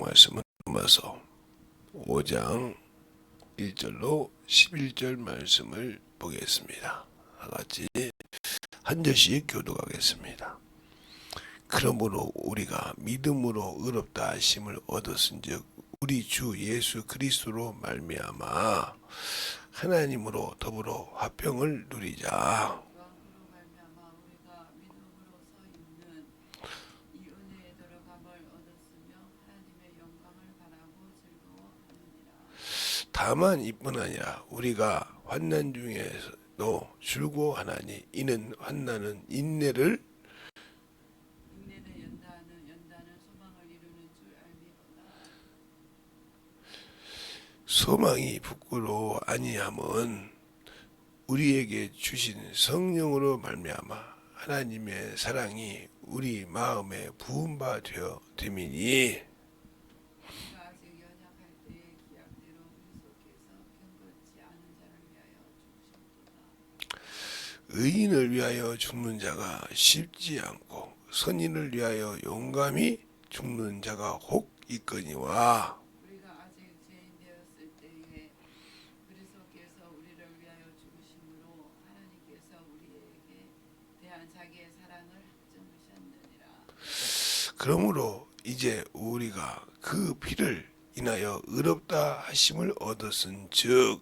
말씀은 로마서 5장 1절로 11절 말씀을 보겠습니다. 다같이 한 절씩 교독하겠습니다. 그러므로 우리가 믿음으로 의롭다 하심을 얻었은즉 우리 주 예수 그리스도로 말미암아 하나님으로 더불어 화평을 누리자. 다만 이뿐 아니라 우리가 환난 중에도 즐거워하나니 이는 환난은 인내를 소망이 부끄러워 아니함은 우리에게 주신 성령으로 말미암아 하나님의 사랑이 우리 마음에 부은 바 되어 됨이니 의인을 위하여 죽는 자가 쉽지 않고 선인을 위하여 용감히 죽는 자가 혹 있거니와 그러므로 이제 우리가 그 피를 인하여 의롭다 하심을 얻었은즉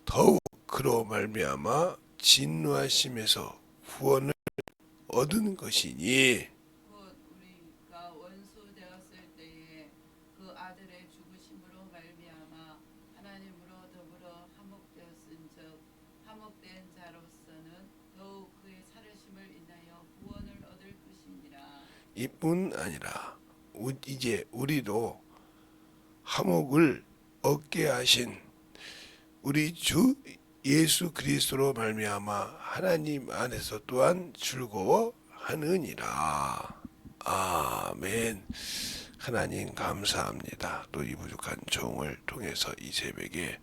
더욱 그로 말미암아 진노하심에서 구원을 얻은 것이니 우리가 원수 되었을 때에 그 아들의 죽으심으로 말미암아 하나님으로 더불어 화목되었은즉 화목된 자로서는 더욱 그의 살으심을 인하여 구원을 얻을 것이니라. 이뿐 아니라 이제 우리도 화목을 얻게 하신 우리 주 예수 그리스도로 말미암아 하나님 안에서 또한 즐거워하느니라. 아멘. 하나님 감사합니다. 또 이 부족한 종을 통해서 이 새벽에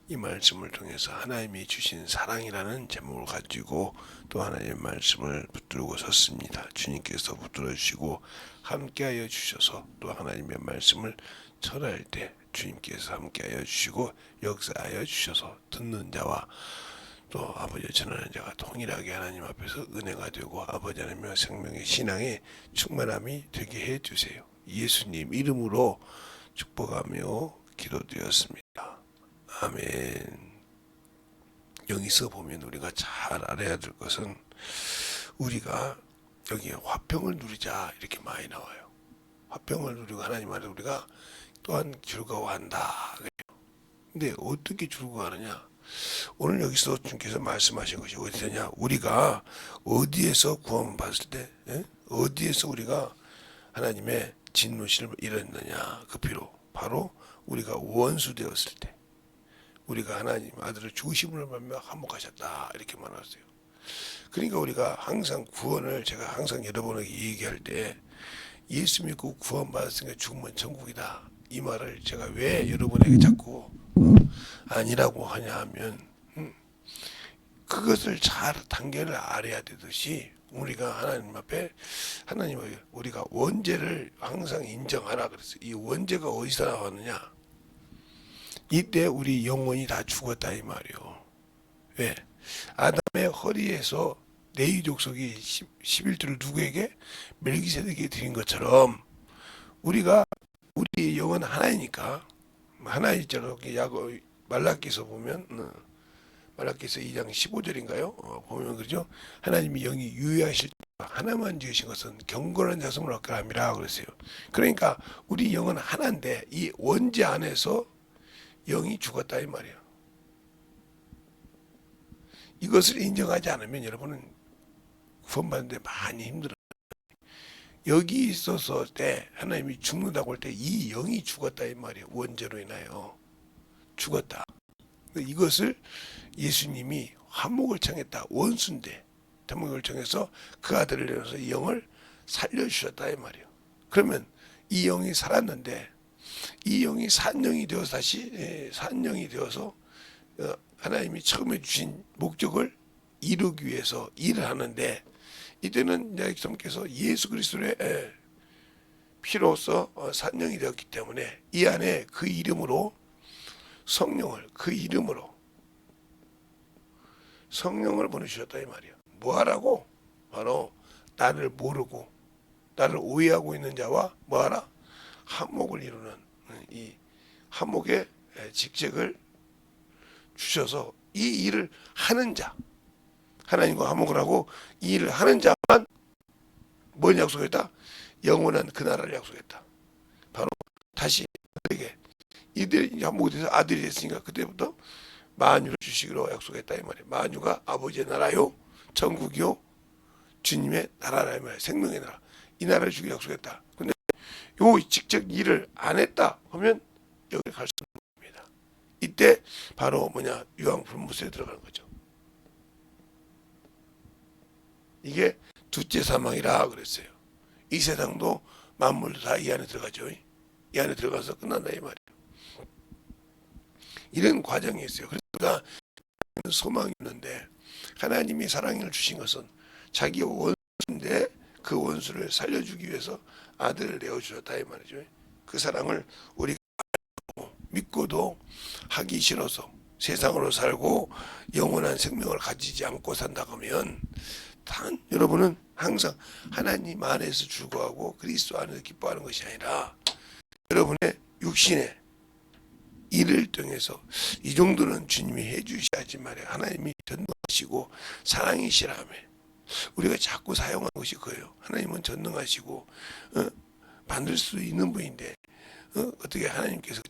이 말씀을 통해서 하나님이 주신 사랑이라는 제목을 가지고 또 하나님의 말씀을 붙들고 섰습니다. 주님께서 붙들어 주시고 함께하여 주셔서 또 하나님의 말씀을 전할 때 주님께서 함께하여 주시고 역사하여 주셔서 듣는 자와 또 아버지 전하는 자가 동일하게 하나님 앞에서 은혜가 되고 아버지 하나님의 생명의 신앙의 충만함이 되게 해주세요. 예수님 이름으로 축복하며 기도드렸습니다. 아멘. 여기서 보면 우리가 잘 알아야 될 것은 우리가 여기에 화평을 누리자 이렇게 많이 나와요. 화평을 누리고 하나님 안에 우리가 또한 즐거워한다. 근데 어떻게 즐거워하느냐? 오늘 여기서 주님께서 말씀하신 것이 어디서냐? 우리가 어디에서 구원받을 때, 어디에서 우리가 하나님의 진노심을 잃었느냐? 그 피로 바로 우리가 원수 되었을 때, 우리가 하나님 아들을 죽으심을 말며 한몫하셨다 이렇게 말했어요. 그러니까 우리가 항상 구원을 제가 항상 여러분에게 얘기할 때 예수 믿고 구원받았으니까 죽으면 천국이다. 이 말을 제가 왜 여러분에게 자꾸 아니라고 하냐 하면 그것을 잘 단계를 알아야 되듯이 우리가 하나님 앞에 하나님을 우리가 원죄를 항상 인정하라 그랬어요. 이 원죄가 어디서 나왔느냐? 이때 우리 영혼이 다 죽었다 이 말이요. 왜? 아담의 허리에서 레위 족속이 11조를 누구에게? 멜기세덱에게 드린 것처럼 우리가 우리 영은 하나이니까 하나이죠. 말라기서 보면 말라기서 2장 15절인가요? 보면 그러죠. 하나님이 영이 유의하실 때 하나만 지으신 것은 경건한 자손을 얻게 함이라 그랬어요. 그러니까 우리 영은 하나인데 이 원죄 안에서 영이 죽었다 이 말이에요. 이것을 인정하지 않으면 여러분은 구원받는데 많이 힘들어요. 여기 있어서 때 하나님이 죽는다고 할 때 이 영이 죽었다 이 말이에요. 원죄로 인하여 죽었다. 이것을 예수님이 화목을 청했다. 원수인데 화목을 청해서 그 아들을 내어서 이 영을 살려주셨다 이 말이에요. 그러면 이 영이 살았는데 이 영이 산영이 되어서 다시 산영이 되어서 하나님이 처음에 주신 목적을 이루기 위해서 일을 하는데 이때는 성께서 예수 그리스도의 피로써 산정이 되었기 때문에 이 안에 그 이름으로 성령을 성령을 보내주셨다 이 말이야. 뭐하라고? 바로 나를 모르고 나를 오해하고 있는 자와 뭐하라? 한목을 이루는 이 한목의 직책을 주셔서 이 일을 하는 자, 하나님과 한목을 하고 이 일을 하는 자만 뭘 약속했다? 영원한 그 나라를 약속했다. 바로 다시 그에게 이들이 한목이 돼서 아들이 됐으니까 그때부터 만유를 주시기로 약속했다 이 말이에요. 만유가 아버지의 나라요, 천국이요, 주님의 나라라 이 말이에요. 생명의 나라. 이 나라를 주기로 약속했다. 근데 요 직접 일을 안 했다 하면 여기 갈 수 없는 겁니다. 이때 바로 뭐냐 유황불무수에 들어가는 거죠. 이게 둘째 사망이라 그랬어요. 이 세상도 만물도 다 이 안에 들어가죠. 이 안에 들어가서 끝난다 이 말이에요. 이런 과정이 있어요. 그러니까 소망이 있는데 하나님이 사랑을 주신 것은 자기 원수인데 그 원수를 살려주기 위해서 아들을 내어주셨다 이 말이죠. 그 사랑을 우리가 믿고도 하기 싫어서 세상으로 살고 영원한 생명을 가지지 않고 산다고 하면 단 여러분은 항상 하나님 안에서 즐거워하고 그리스도 안에서 기뻐하는 것이 아니라 여러분의 육신의 일을 통해서 이 정도는 주님이 해주셔야지 말이에요. 하나님이 전능하시고 사랑이시라며 우리가 자꾸 사용하는 것이 그예요. 하나님은 전능하시고 만들 수 있는 분인데 어떻게 하나님께서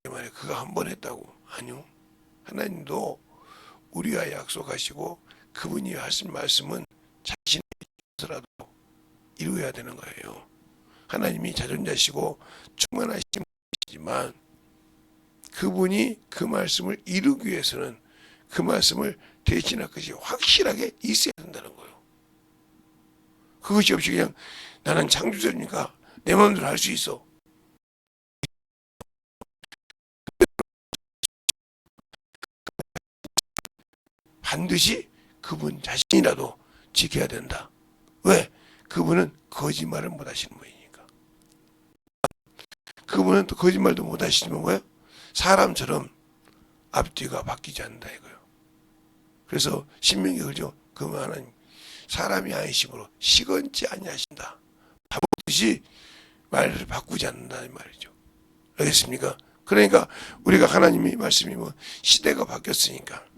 말이에요. 그거 한 번 했다고? 아니요. 하나님도 우리와 약속하시고 그분이 하신 말씀은 자신의 것이라도 이루어야 되는 거예요. 하나님이 자존자시고 충만하신 분이지만 그분이 그 말씀을 이루기 위해서는 그 말씀을 대신할 것이 확실하게 있어야 된다는 거예요. 그것이 없이 그냥 나는 창조자니까 내 마음대로 할 수 있어. 반드시 그분 자신이라도 지켜야 된다. 왜? 그분은 거짓말을 못 하시는 분이니까. 그분은 또 거짓말도 못 하시는 거예요. 사람처럼 앞뒤가 바뀌지 않는다 이거예요. 그래서 신명기 그러죠. 그 하나님 사람이 아니심으로 시건치 아니하신다. 바보듯이 말을 바꾸지 않는다 이 말이죠. 알겠습니까? 그러니까 우리가 하나님이 말씀이 뭐 시대가 바뀌었으니까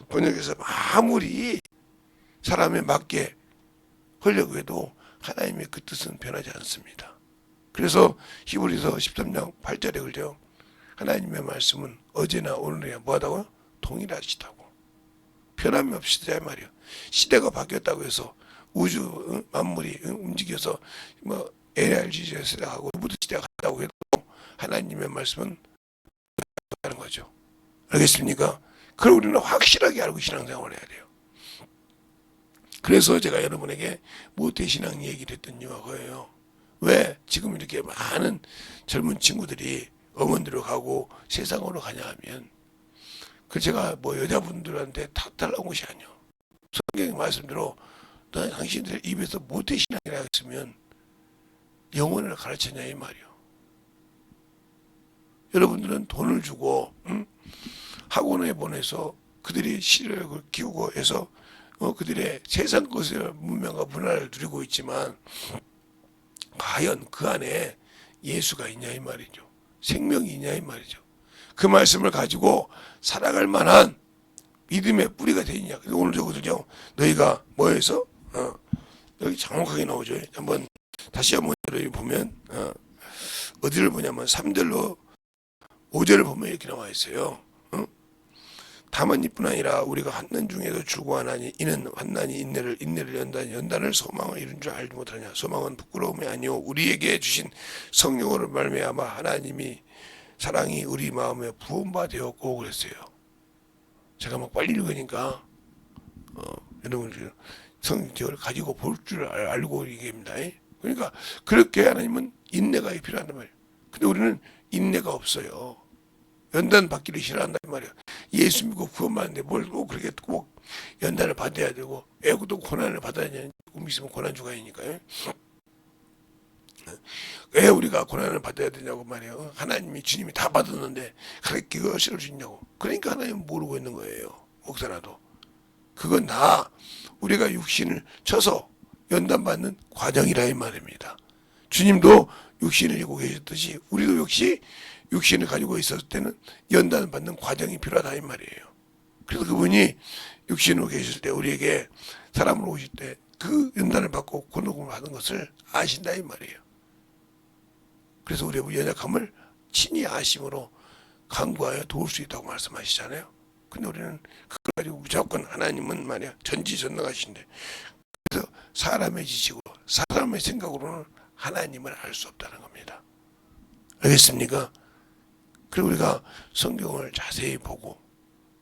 번역에서 아무리 사람에 맞게 하려고 해도 하나님의 그 뜻은 변하지 않습니다. 그래서 히브리서 13장 8절에 그러죠. 하나님의 말씀은 어제나 오늘이나 뭐하다고요? 동일하시다고. 변함이 없으시다 말이에요. 시대가 바뀌었다고 해서 우주 만물이 움직여서 뭐 ARG 시대하고 로봇 시대가 갔다고 해도 하나님의 말씀은 하는 거죠. 알겠습니까? 그걸 우리는 확실하게 알고 신앙생활을 해야 돼요. 그래서 제가 여러분에게 모태신앙 얘기를 했던 이유가 그거예요. 왜 지금 이렇게 많은 젊은 친구들이 어머니로 가고 세상으로 가냐 하면 그 제가 뭐 여자분들한테 탓하려는 것이 아니요. 성경 말씀대로 당신들 입에서 모태신앙이라 했으면 영혼을 가르쳤냐 이 말이요. 여러분들은 돈을 주고 학원에 보내서 그들이 시력을 키우고 해서 그들의 세상 것의 문명과 문화를 누리고 있지만 과연 그 안에 예수가 있냐 이 말이죠. 생명이 있냐 이 말이죠. 그 말씀을 가지고 살아갈 만한 믿음의 뿌리가 되느냐. 오늘 저거든요. 너희가 뭐해서 여기 정확하게 나오죠. 한번 다시 한번 여러분이 보면 어디를 보냐면 3절로 5절을 보면 이렇게 나와 있어요. 다만 이뿐 아니라 우리가 환난 중에도 주고하나니 이는 환난이 인내를 연단을 소망을 이룬 줄 알지 못하냐. 소망은 부끄러움이 아니오 우리에게 주신 성령으로 말미암아 하나님이 사랑이 우리 마음에 부음바 되었고 그랬어요. 제가 막 빨리 읽으니까 여러분 성경을 가지고 볼 줄 알고 얘기합니다. 그러니까 그렇게 하나님은 인내가 필요하단 말이에요. 근데 우리는 인내가 없어요. 연단 받기를 싫어한단 말이에요. 예수 믿고 구원받는데 뭘 꼭 그렇게 꼭 연단을 받아야 되고 애고도 고난을 받아야 되는 조금 있으면 고난주가 아니니까요. 왜 우리가 고난을 받아야 되냐고 말이에요. 하나님이 주님이 다 받았는데 그것을 주냐고. 그러니까 하나님 모르고 있는 거예요. 목사라도. 그건 다 우리가 육신을 쳐서 연단받는 과정이라 이 말입니다. 주님도 육신을 지고 계셨듯이 우리도 역시 육신을 가지고 있었을 때는 연단받는 과정이 필요하다 이 말이에요. 그래서 그분이 육신으로 계실 때 우리에게 사람으로 오실 때 그 연단을 받고 고통을 받은 것을 아신다 이 말이에요. 그래서 우리의 연약함을 친히 아심으로 간구하여 도울 수 있다고 말씀하시잖아요. 근데 우리는 그걸 가지고 무조건 하나님은 말이야 전지전능하신데, 그래서 사람의 지식으로 사람의 생각으로는 하나님을 알 수 없다는 겁니다. 알겠습니까? 그리고 우리가 성경을 자세히 보고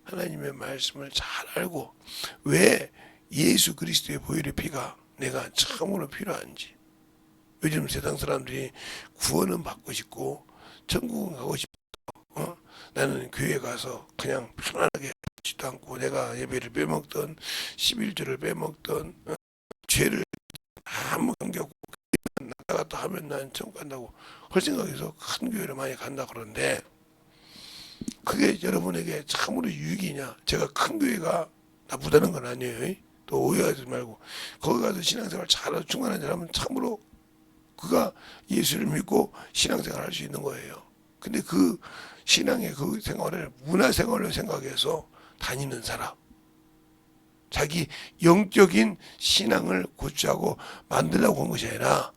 하나님의 말씀을 잘 알고 왜 예수 그리스도의 보혈의 피가 내가 참으로 필요한지, 요즘 세상 사람들이 구원은 받고 싶고 천국은 가고 싶고 나는 교회 가서 그냥 편안하게 하지도 않고 내가 예배를 빼먹던 11조를 빼먹던 죄를 아무 관계없고 나가 또 하면 난 천국 간다고 할 생각해서 큰 교회를 많이 간다 그러는데, 그게 여러분에게 참으로 유익이냐? 제가 큰 교회가 나쁘다는 건 아니에요. 또 오해하지 말고 거기 가서 신앙생활 잘하고 충만한 사람은 참으로 그가 예수를 믿고 신앙생활 할 수 있는 거예요. 근데 그 신앙의 그 생활을 문화생활로 생각해서 다니는 사람, 자기 영적인 신앙을 고취하고 만들려고 한 것이 아니라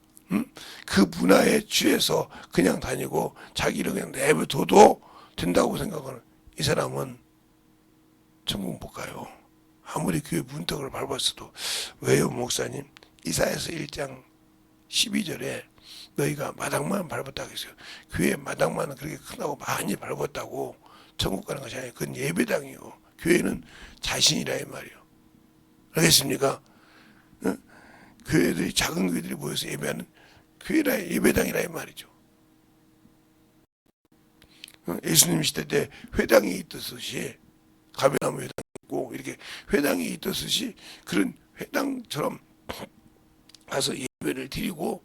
그 문화에 취해서 그냥 다니고 자기를 그냥 내버려둬도 된다고 생각하는 이 사람은 천국 못 가요. 아무리 교회 문턱을 밟았어도. 왜요 목사님? 이사야서 1장 12절에 너희가 마당만 밟았다고 했어요. 교회 마당만은 그렇게 크다고 많이 밟았다고 천국 가는 것이 아니에요. 그건 예배당이요. 교회는 자신이라 이 말이에요. 알겠습니까? 응? 교회들이 작은 교회들이 모여서 예배하는 교회라 예배당이라 이 말이죠. 예수님 시대 때 회당이 있듯이 가베나무 회당이 있고 이렇게 회당이 있듯이 그런 회당처럼 가서 예배를 드리고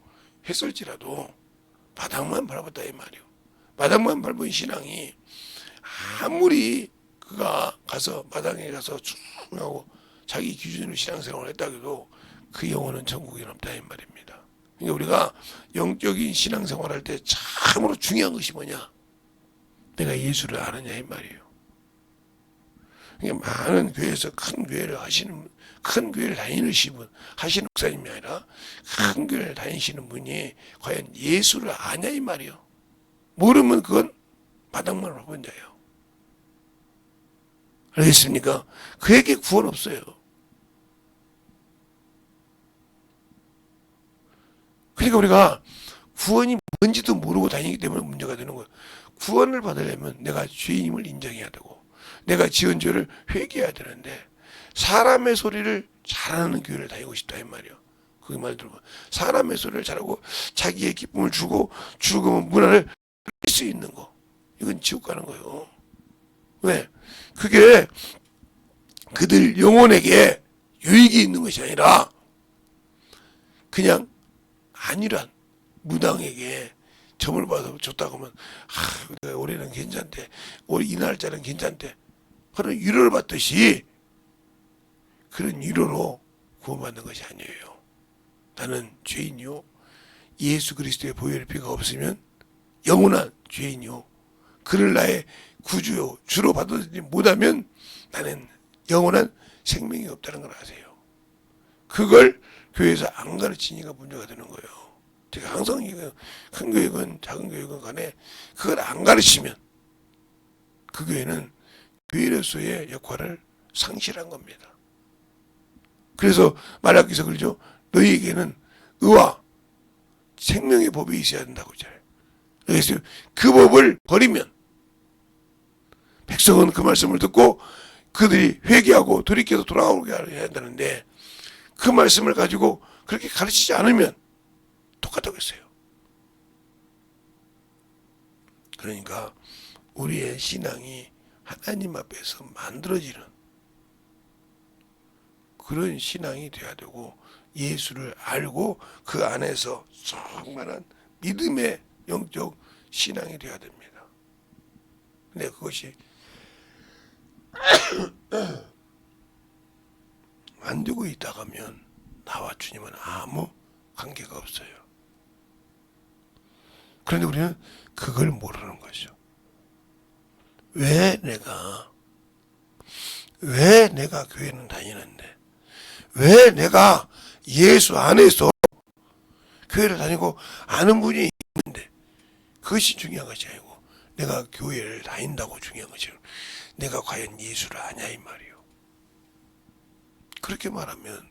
했을지라도 마당만 밟았다 이 말이요. 마당만 밟은 신앙이 아무리 그가 가서 마당에 가서 쭉 하고 자기 기준으로 신앙생활을 했다 해도 그 영혼은 천국에 없다 이 말입니다. 그러니까 우리가 영적인 신앙생활 할 때 참으로 중요한 것이 뭐냐? 내가 예수를 아느냐 이 말이에요. 그러니까 많은 교회에서 큰 교회를 하시는, 큰 교회를 다니시는 분, 하시는 목사님이 아니라 큰 교회를 다니시는 분이 과연 예수를 아냐 이 말이에요. 모르면 그건 마당만 밟은 자예요. 알겠습니까? 그에게 구원 없어요. 그러니까 우리가 구원이 뭔지도 모르고 다니기 때문에 문제가 되는 거예요. 구원을 받으려면 내가 죄인임을 인정해야 되고 내가 지은 죄를 회개해야 되는데, 사람의 소리를 잘하는 교회를 다니고 싶다 이 말이에요. 그 말 들어보면 사람의 소리를 잘하고 자기의 기쁨을 주고 죽으면 문화를 할 수 있는 거, 이건 지옥 가는 거예요. 왜? 그게 그들 영혼에게 유익이 있는 것이 아니라 그냥 안일한 무당에게 점을 받아 줬다고 하면 올해는 괜찮대, 올해 이 날짜는 괜찮대 하는 위로를 받듯이 그런 위로로 구원받는 것이 아니에요. 나는 죄인이요, 예수 그리스도의 보혈의 피가 없으면 영원한 죄인이요, 그를 나의 구주요 주로 받아들이지 못하면 나는 영원한 생명이 없다는 걸 아세요. 그걸 교회에서 안 가르치니까 문제가 되는 거예요. 제가 항상 큰 교회건 작은 교회건 간에 그걸 안 가르치면 그 교회는 교회로서의 역할을 상실한 겁니다. 그래서 말라기서 그러죠. 너희에게는 의와 생명의 법이 있어야 된다고 했잖아요. 그래서 그 법을 버리면 백성은 그 말씀을 듣고 그들이 회개하고 돌이켜서 돌아오게 해야 되는데, 그 말씀을 가지고 그렇게 가르치지 않으면 똑같다고 했어요. 그러니까 우리의 신앙이 하나님 앞에서 만들어지는 그런 신앙이 돼야 되고 예수를 알고 그 안에서 충만한 믿음의 영적 신앙이 돼야 됩니다. 근데 그것이 안 되고 있다가면 나와 주님은 아무 관계가 없어요. 그런데 우리는 그걸 모르는 거죠. 왜 내가 교회는 다니는데, 왜 내가 예수 안에서 교회를 다니고 아는 분이 있는데, 그것이 중요한 것이 아니고 내가 교회를 다닌다고 중요한 것이요. 내가 과연 예수를 아냐 이 말이요. 그렇게 말하면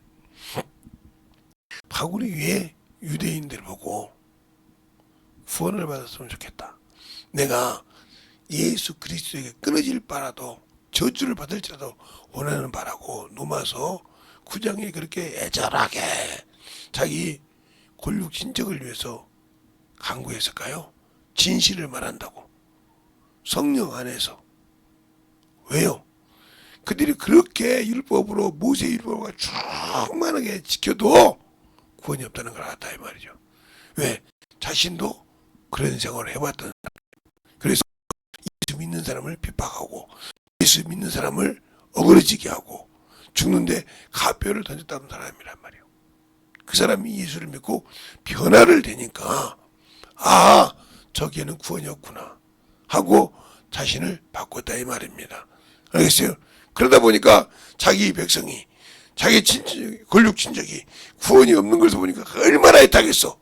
바울이 왜 유대인들 보고 구원을 받았으면 좋겠다. 내가 예수 그리스도에게 끊어질 바라도 저주를 받을지라도 원하는 바라고 로마서 9장에 그렇게 애절하게 자기 골육 진적을 위해서 간구했을까요? 진실을 말한다고. 성령 안에서. 왜요? 그들이 그렇게 율법으로 모세 율법을 충만하게 지켜도 구원이 없다는 걸 알았다 이 말이죠. 왜? 자신도 그런 생활을 해봤던 사람. 그래서 예수 믿는 사람을 핍박하고 예수 믿는 사람을 어그러지게 하고 죽는데 가뼈를 던졌다는 사람이란 말이에요. 그 사람이 예수를 믿고 변화를 되니까 아 저기에는 구원이 없구나 하고 자신을 바꿨다 이 말입니다. 알겠어요? 그러다 보니까 자기 백성이 자기 권력 친족이 구원이 없는 것을 보니까 얼마나 애타겠어.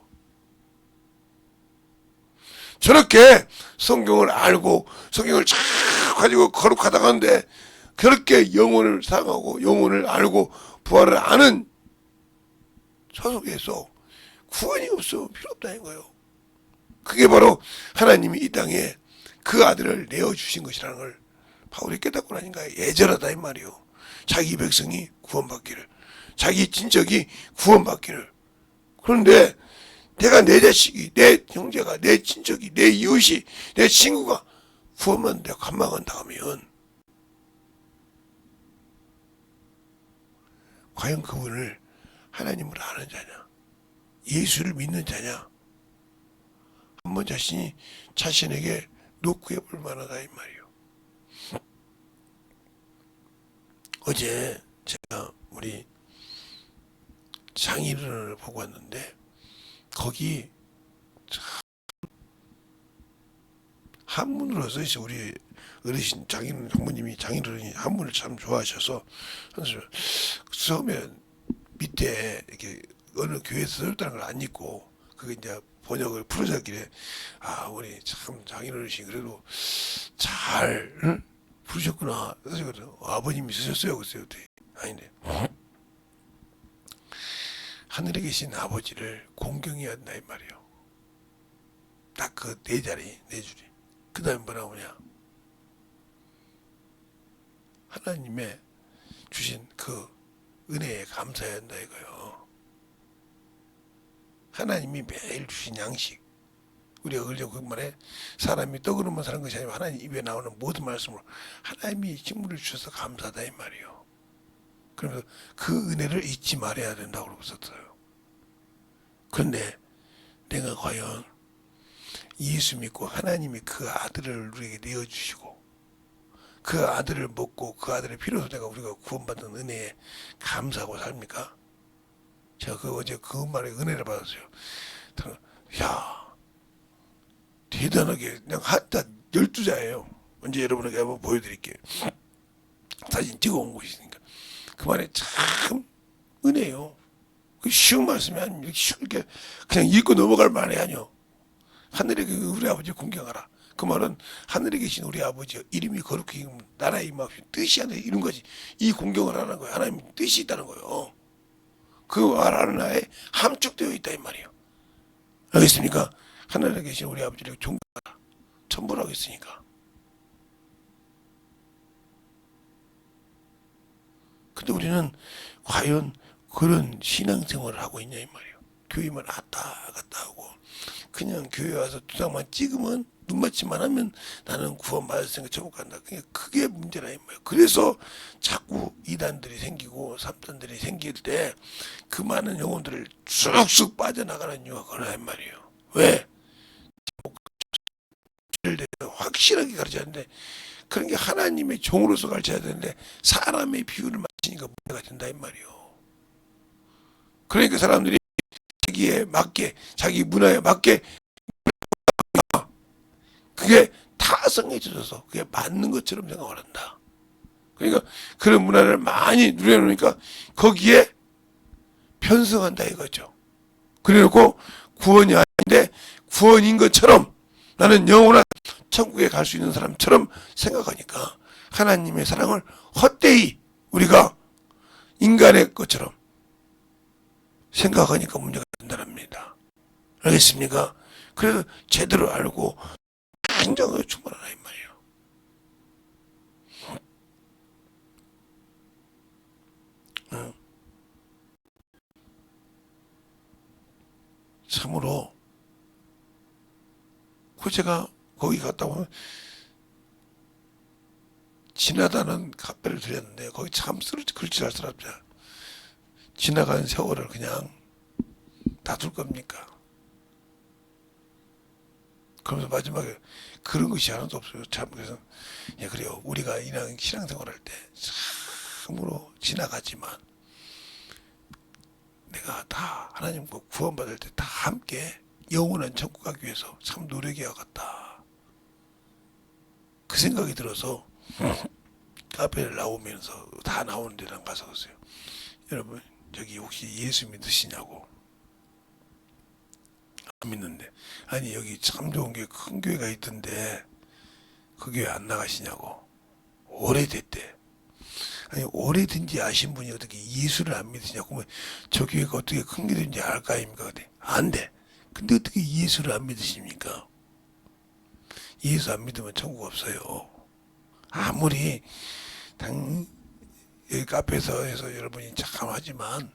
저렇게 성경을 알고 성경을 잘 가지고 거룩하다가 하는데 그렇게 영혼을 사랑하고 영혼을 알고 부활을 아는 소속에서 구원이 없어 필요 없다는 거예요. 그게 바로 하나님이 이 땅에 그 아들을 내어주신 것이라는 걸 바울이 깨닫고 나니까 애절하다 이 말이요. 자기 백성이 구원받기를, 자기 친척이 구원받기를. 그런데 내가 내 자식이, 내 형제가, 내 친척이, 내 이웃이, 내 친구가 구원만 내가 감망한다 하면 과연 그분을 하나님을 아는 자냐, 예수를 믿는 자냐, 한번 자신에게 놓고 해볼 만하다 이 말이요. 어제 제가 우리 장인어른을 보고 왔는데 거기 한문으로 써있어. 우리 어르신 장인 장모님이 장인어른이 한문을 참 좋아하셔서 처음에 밑에 이렇게 어느 교회에서 썼다는 걸 안 읽고 그게 이제 번역을 풀어졌길래 아 우리 참 장인어르신 그래도 잘 응? 부르셨구나. 그래서 아버님이 쓰셨어요. 그랬어요. 아닌데 하늘에 계신 아버지를 공경해야 한다 이 말이에요. 딱 그 네 자리 네 줄이. 그 다음에 뭐라 오냐, 하나님의 주신 그 은혜에 감사해야 한다 이거요. 하나님이 매일 주신 양식, 우리가 그러죠. 그 말에 사람이 떡으로만 사는 것이 아니라 하나님 입에 나오는 모든 말씀으로 하나님이 식물을 주셔서 감사하다 이 말이에요. 그러면서 그 은혜를 잊지 말아야 된다고 그러고 썼어요. 그런데 내가 과연 예수 믿고 하나님이 그 아들을 우리에게 내어주시고 그 아들을 먹고 그 아들의 피로서 내가 우리가 구원받은 은혜에 감사하고 삽니까? 제가 어제 그 말에 은혜를 받았어요. 야 대단하게 그냥 한자 12자예요. 언제 여러분에게 한번 보여드릴게요. 사진 찍어온 곳이 있으니까. 그 말에 참 은혜요. 그 쉬운 말씀이 아닙니다. 쉽게 그냥 읽고 넘어갈 말이 아니요. 하늘에 우리 아버지 공경하라. 그 말은 하늘에 계신 우리 아버지 이름이 거룩히 나라의 임하옵시 뜻이 하늘 이런 거지. 이 공경을 하는 거예요. 하나님 뜻이 있다는 거예요. 그 말하는 나에 함축되어 있다 이 말이에요. 알겠습니까? 하늘에 계신 우리 아버지를 존경하라. 천부라고 했으니까. 근데 우리는 과연 그런 신앙생활을 하고 있냐 이 말이에요. 교회만 왔다 갔다 하고 그냥 교회 와서 도장만 찍으면 눈맞춤만 하면 나는 구원받았으니까 천국 간다. 그게 문제라 이 말이에요. 그래서 자꾸 이단들이 생기고 삼단들이 생길 때 그 많은 영혼들을 쑥쑥 빠져나가는 이유가 그러나 이 말이에요. 왜? 확실하게 가르쳐야 되는데 그런 게 하나님의 종으로서 가르쳐야 되는데 사람의 비유를 맞추니까 문제가 된다 이 말이에요. 그러니까 사람들이 자기에 맞게 자기 문화에 맞게 그게 타성해져서 그게 맞는 것처럼 생각을 한다. 그러니까 그런 문화를 많이 누려놓으니까 거기에 편승한다 이거죠. 그래놓고 구원이 아닌데 구원인 것처럼 나는 영원한 천국에 갈 수 있는 사람처럼 생각하니까 하나님의 사랑을 헛되이 우리가 인간의 것처럼 생각하니까 문제가 된다랍니다. 알겠습니까? 그래서 제대로 알고 굉장히 충분하다 이 말이에요. 참으로 그 제가 거기 갔다 오면 지나다는 카페를 들렸는데 거기 참 글씨를 사람들 지나간 세월을 그냥 놔둘 겁니까? 그러면서 마지막에 그런 것이 하나도 없어요. 참 그래서 예 그래요. 우리가 신앙생활할 때 참으로 지나가지만 내가 다 하나님과 구원받을 때 다 함께 영원한 천국 가기 위해서 참 노력해야겠다. 그 생각이 들어서 카페를 나오면서 다 나오는 데랑 가서 그랬어요. 여러분 저기 혹시 예수 믿으시냐고. 안 믿는데 아니 여기 참 좋은 게 큰 교회가 있던데 그 교회 안 나가시냐고. 오래됐대. 아니 오래된지 아신 분이 어떻게 예수를 안 믿으시냐고. 그러면 저 교회가 어떻게 큰 교회인지 알까 아닙니까? 안 돼. 근데 어떻게 예수를 안 믿으십니까? 예수 안 믿으면 천국 없어요. 아무리 여기 카페에서 해서 여러분이 참 하지만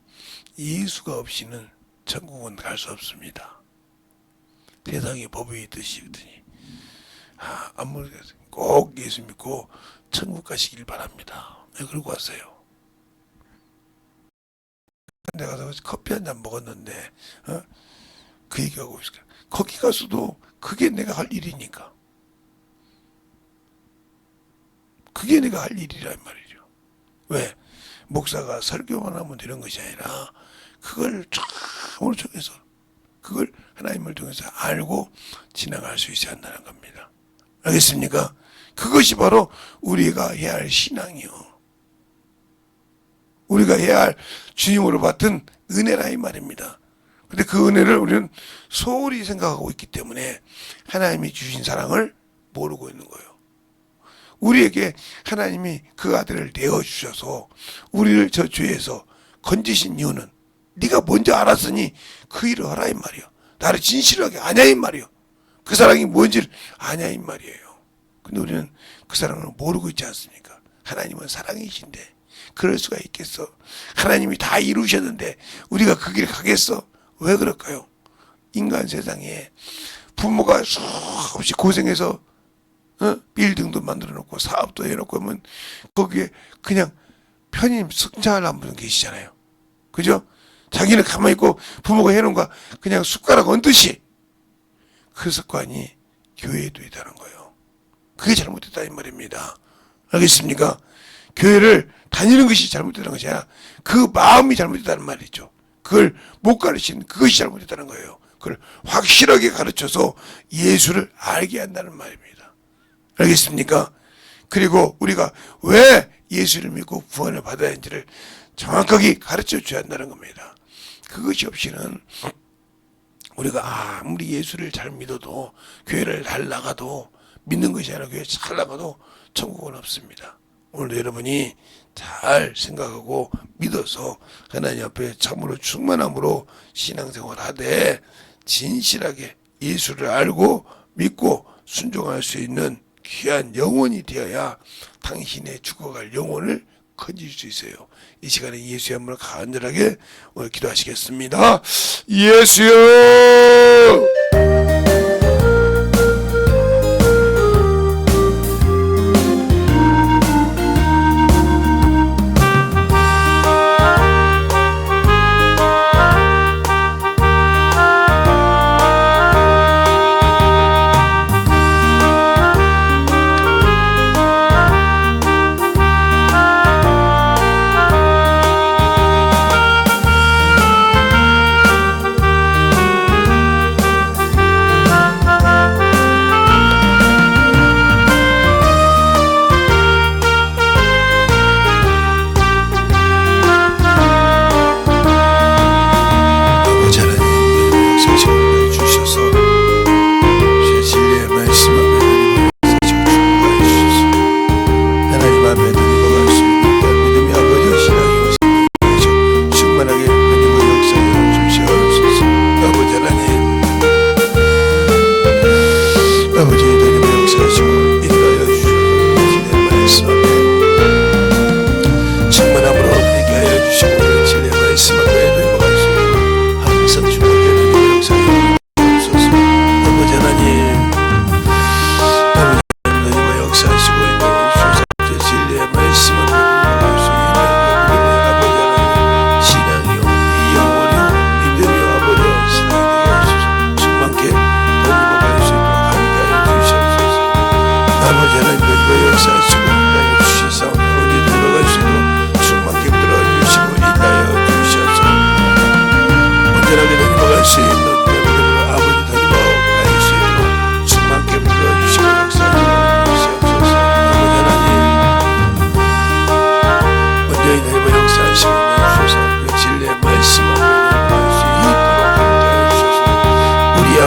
예수가 없이는 천국은 갈 수 없습니다. 세상에 법이 있듯이 아무리 꼭 예수 믿고 천국 가시길 바랍니다. 네, 그러고 왔어요. 내가 가서 커피 한 잔 먹었는데 그 얘기하고 있을까? 거기 가서도 그게 내가 할 일이니까. 그게 내가 할 일이란 말이죠. 왜? 목사가 설교만 하면 되는 것이 아니라 그걸 참으로 통해서 그걸 하나님을 통해서 알고 지나갈 수 있어야 한다는 겁니다. 알겠습니까? 그것이 바로 우리가 해야 할 신앙이요. 우리가 해야 할 주님으로 받은 은혜라 이 말입니다. 근데 그 은혜를 우리는 소홀히 생각하고 있기 때문에 하나님이 주신 사랑을 모르고 있는 거예요. 우리에게 하나님이 그 아들을 내어주셔서 우리를 저 죄에서 건지신 이유는 네가 먼저 알았으니 그 일을 하라 이 말이요. 나를 진실하게 아냐 이 말이요. 그 사랑이 뭔지를 아냐 이 말이에요. 근데 우리는 그 사랑을 모르고 있지 않습니까? 하나님은 사랑이신데 그럴 수가 있겠어. 하나님이 다 이루셨는데 우리가 그 길을 가겠어? 왜 그럴까요? 인간 세상에 부모가 수없이 고생해서 빌딩도 만들어 놓고 사업도 해놓고 하면 거기에 그냥 편히 승차하려는 분 계시잖아요. 그죠? 자기는 가만히 있고 부모가 해놓은 거 그냥 숟가락 얹듯이 그 습관이 교회에도 있다는 거예요. 그게 잘못됐다 이 말입니다. 알겠습니까? 교회를 다니는 것이 잘못됐다는 것이 아니라 그 마음이 잘못됐다는 말이죠. 그걸 못 가르치는 그것이 잘못됐다는 거예요. 그걸 확실하게 가르쳐서 예수를 알게 한다는 말입니다. 알겠습니까? 그리고 우리가 왜 예수를 믿고 구원을 받아야 하는지를 정확하게 가르쳐 줘야 한다는 겁니다. 그것이 없이는 우리가 아무리 예수를 잘 믿어도 교회를 잘 나가도 믿는 것이 아니라 교회 잘 나가도 천국은 없습니다. 오늘 여러분이 잘 생각하고 믿어서 하나님 앞에 참으로 충만함으로 신앙생활 하되 진실하게 예수를 알고 믿고 순종할 수 있는 귀한 영혼이 되어야 당신의 죽어갈 영혼을 커질 수 있어요. 이 시간에 예수의 한번 간절하게 오늘 기도하시겠습니다. 예수여!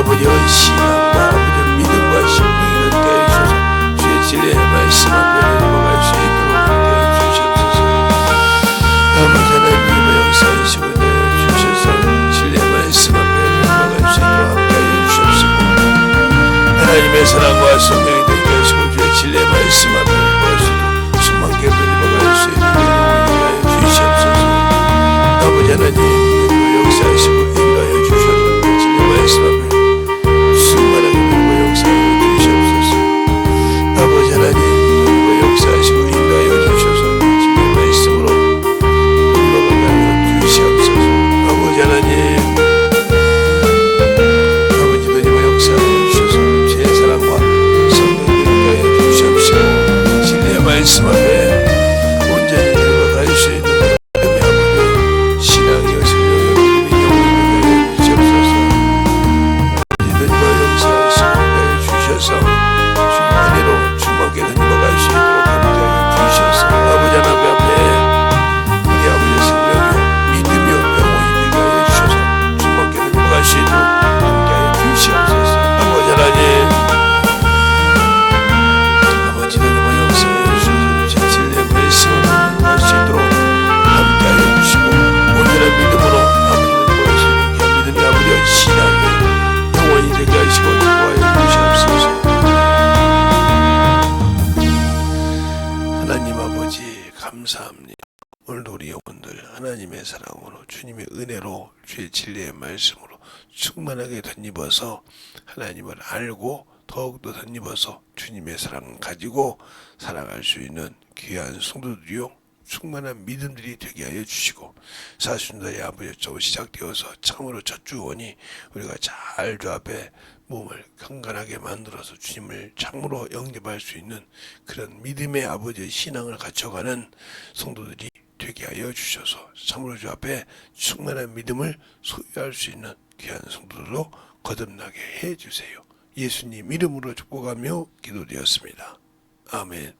아버지의 신앙과 아버지의 믿음과 심령이 되게 해주셔서 주의 진리의 말씀 앞에 넘어갈 수 있도록 함께 해주시옵소서. 아버지 하나님의 역사하시고 내주셔서 진리의 말씀 앞에 넘어갈 수 있도록 함께 해주시옵소서. 하나님의 사랑과 성령이 되게 하시고 주의 진리의 말씀 앞에 넘어갈 수 있도록 충만케 넘어갈 수 있도록 인도하여 주시옵소서. 아버지 하나님 역사하시고 인도하여 주셔서 진리의 말씀 앞에 충만하게 되고 역사하여 주시옵소서. 아버지 하나님 역사하시고 인도하여 주셔서 진리의 말씀으로 인도하여 주시옵소서. 아버지 하나님 아버지도 역사하여 주셔서 주의 사랑과 성령을 인도하여 주시옵시고 진리의 말씀 앞에 온전히 들어갈 수 있는 감사합니다. 오늘도 우리 영혼들 하나님의 사랑으로 주님의 은혜로 주의 진리의 말씀으로 충만하게 덧입어서 하나님을 알고 더욱더 덧입어서 주님의 사랑을 가지고 살아갈 수 있는 귀한 성도들이요 충만한 믿음들이 되게 하여 주시고 사순자의 아버지 조 시작되어서 참으로 첫 주원이 우리가 잘 주 앞에 몸을 건강하게 만들어서 주님을 참으로 영접할 수 있는 그런 믿음의 아버지의 신앙을 갖춰가는 성도들이 되게 하여 주셔서 참으로 주 앞에 충만한 믿음을 소유할 수 있는 귀한 성도들로 거듭나게 해주세요. 예수님 이름으로 축복하며 기도드렸습니다. 아멘.